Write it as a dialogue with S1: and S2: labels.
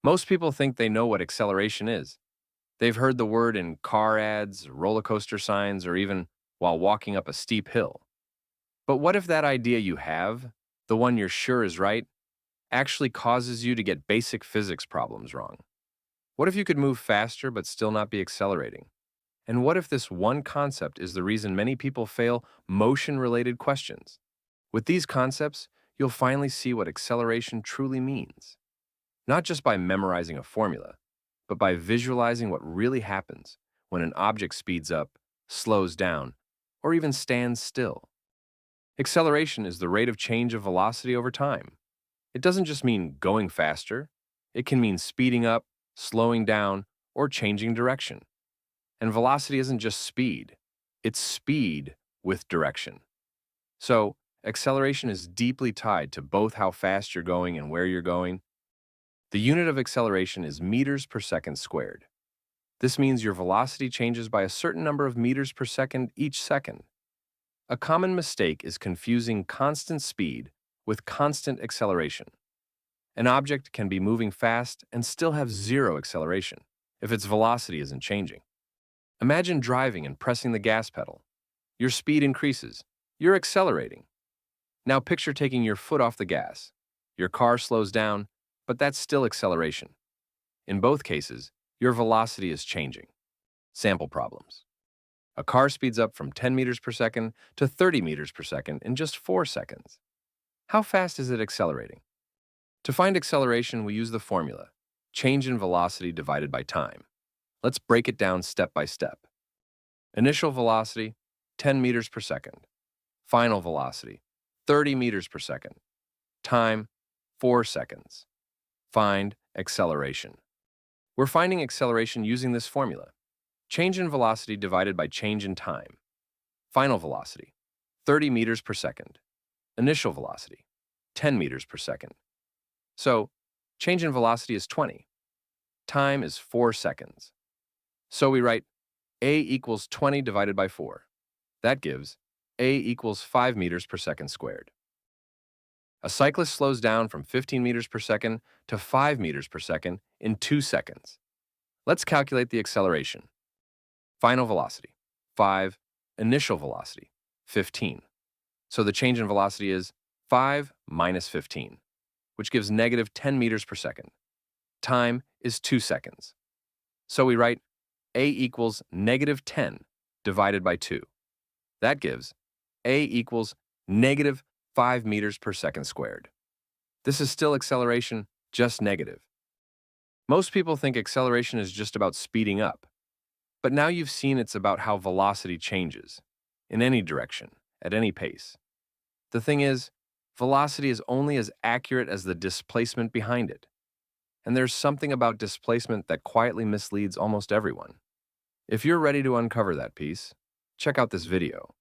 S1: Most people think they know what acceleration is. They've heard the word in car ads, roller coaster signs, or even while walking up a steep hill. But what if that idea you have, the one you're sure is right, actually causes you to get basic physics problems wrong? What if you could move faster but still not be accelerating? And what if this one concept is the reason many people fail motion-related questions? With these concepts, you'll finally see what acceleration truly means. Not just by memorizing a formula, but by visualizing what really happens when an object speeds up, slows down, or even stands still. Acceleration is the rate of change of velocity over time. It doesn't just mean going faster, it can mean speeding up, slowing down, or changing direction. And velocity isn't just speed, it's speed with direction. So, acceleration is deeply tied to both how fast you're going and where you're going. The unit of acceleration is meters per second squared. This means your velocity changes by a certain number of meters per second each second. A common mistake is confusing constant speed with constant acceleration. An object can be moving fast and still have zero acceleration if its velocity isn't changing. Imagine driving and pressing the gas pedal. Your speed increases. You're accelerating. Now picture taking your foot off the gas. Your car slows down, but that's still acceleration. In both cases, your velocity is changing. Sample problems. A car speeds up from 10 meters per second to 30 meters per second in just 4 seconds. How fast is it accelerating? To find acceleration, we use the formula, change in velocity divided by time. Let's break it down step by step. Initial velocity, 10 meters per second. Final velocity, 30 meters per second. Time, 4 seconds. Find acceleration. We're finding acceleration using this formula. Change in velocity divided by change in time. Final velocity, 30 meters per second. Initial velocity, 10 meters per second. So, change in velocity is 20. Time is 4 seconds. So we write a equals 20 divided by 4. That gives a equals 5 meters per second squared. A cyclist slows down from 15 meters per second to 5 meters per second in 2 seconds. Let's calculate the acceleration. Final velocity, 5. Initial velocity, 15. So the change in velocity is 5 minus 15, which gives negative 10 meters per second. Time is 2 seconds. So we write a equals negative 10 divided by 2. That gives a equals negative 5 meters per second squared. This is still acceleration, just negative. Most people think acceleration is just about speeding up, but now you've seen it's about how velocity changes, in any direction, at any pace. The thing is, velocity is only as accurate as the displacement behind it. And there's something about displacement that quietly misleads almost everyone. If you're ready to uncover that piece, check out this video.